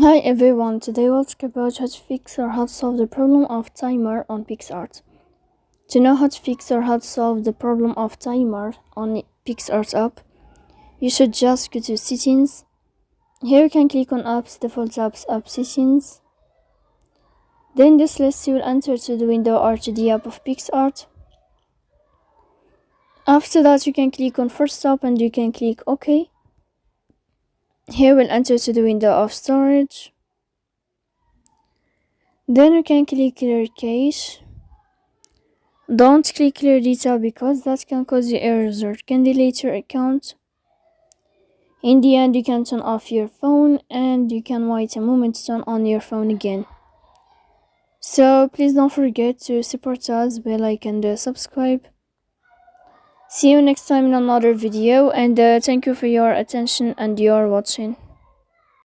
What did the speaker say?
Hi everyone, today we'll talk about how to fix or how to solve the problem of timer on Picsart. To know how to fix or how to solve the problem of timer on Picsart app, you should just go to settings. Here you can click on apps, default apps, app settings. Then this list you will enter to the window or to the app of Picsart. After that you can click on first stop and you can click OK. Here we'll enter to the window of storage. Then you can click clear cache. Don't click clear data because that can cause you errors or can delete your account. In the end, you can turn off your phone and you can wait a moment to turn on your phone again. So please don't forget to support us by like and subscribe. See you next time in another video, and thank you for your attention and your watching.